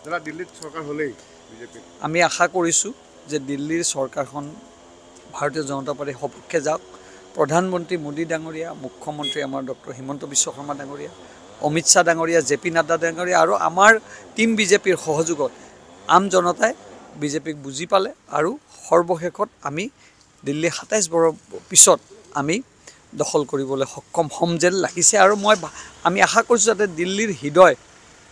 যাৰা দিল্লিত সৰকাৰ হলেই বিজেপি আমি আশা কৰিছোঁ যে দিল্লীৰ চৰকাৰখন ভাৰতীয় জনতা পাৰ্টিৰ সপক্ষে যাওক। প্ৰধানমন্ত্ৰী মোদী ডাঙৰীয়া, মুখ্যমন্ত্ৰী আমাৰ ডক্টৰ হিমন্ত বিশ্ব শৰ্মা ডাঙৰীয়া, অমিত শ্বাহ ডাঙৰীয়া, জে.পি. নাড্ডা ডাঙৰীয়া আৰু আমাৰ টিম বিজেপিৰ সহযোগত আম জনতাই বিজেপিক বুজি পালে আৰু সৰ্বশেষত আমি দিল্লী ২৭ বছৰৰ পিছত আমি দখল কৰিবলৈ সক্ষম হ'ম যেন লাগিছে। আৰু আমি আশা কৰিছোঁ যাতে দিল্লীৰ হৃদয়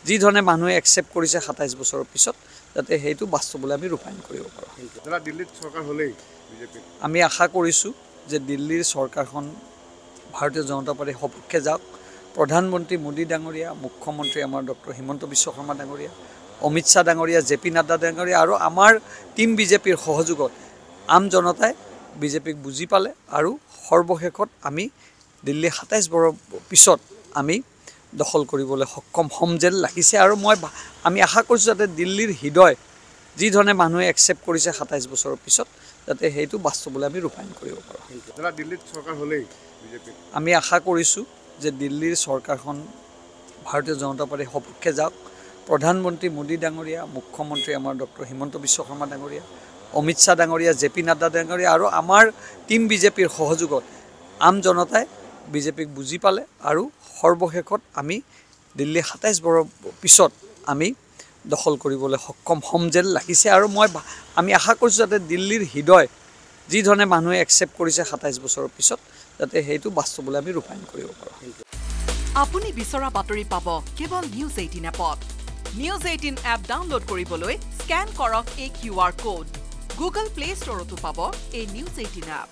যি ধৰণে মানুহে একচেপ্ট কৰিছে ২৭ বছৰৰ পিছত যাতে সেইটো বাস্তৱলৈ আমি ৰূপায়ণ কৰিব পাৰোঁ। যাৰা দিল্লিত সৰকাৰ হলেই বিজেপি আমি আশা কৰিছোঁ যে দিল্লীৰ চৰকাৰখন ভাৰতীয় জনতা পাৰ্টিৰ সপক্ষে যাওক। প্ৰধানমন্ত্ৰী মোদী ডাঙৰীয়া, মুখ্যমন্ত্ৰী আমাৰ ডক্টৰ হিমন্ত বিশ্ব শৰ্মা ডাঙৰীয়া, অমিত শ্বাহ ডাঙৰীয়া, জে.পি. নাড্ডা ডাঙৰীয়া আৰু আমাৰ টিম বিজেপিৰ সহযোগত আম জনতাই বিজেপিক বুজি পালে আৰু সৰ্বশেষত আমি দিল্লী ২৭ বছৰৰ পিছত আমি দখল কৰিবলৈ সক্ষম হ'ম যেন লাগিছে। আৰু আমি আশা কৰিছোঁ যাতে দিল্লীৰ হৃদয় যি ধৰণে মানুহে একচেপ্ট কৰিছে ২৭ বছৰৰ পিছত যাতে সেইটো বাস্তৱলৈ আমি ৰূপায়ণ কৰিব পাৰোঁ। যাৰা দিল্লিত সৰকাৰ হলেই বিজেপি আমি আশা কৰিছোঁ যে দিল্লীৰ চৰকাৰখন ভাৰতীয় জনতা পাৰ্টিৰ সপক্ষে যাওক। প্ৰধানমন্ত্ৰী মোদী ডাঙৰীয়া, মুখ্যমন্ত্ৰী আমাৰ ডক্টৰ হিমন্ত বিশ্ব শৰ্মা ডাঙৰীয়া, অমিত শ্বাহ ডাঙৰীয়া, জে.পি. নাড্ডা ডাঙৰীয়া আৰু আমাৰ টিম বিজেপিৰ সহযোগত আম জনতাই বিজেপিক বুজি পালে আৰু সৰ্বশেষত আমি দিল্লী ২৭ বছৰৰ পিছত আমি দখল কৰিবলৈ সক্ষম হ'ম যেন লাগিছে। আৰু আমি আশা কৰিছোঁ যাতে দিল্লীৰ হৃদয় যি ধৰণে মানুহে একচেপ্ট কৰিছে ২৭ বছৰৰ পিছত যাতে সেইটো বাস্তৱলৈ আমি ৰূপায়ণ কৰিব পাৰোঁ। আপুনি বিচৰা বাতৰি পাব কেৱল নিউজ 18 এপত। নিউজ 18 এপ ডাউনলোড কৰিবলৈ স্কেন কৰক এই QR কোড। গুগল প্লে ষ্টৰতো পাব এই নিউজ 18 এপ।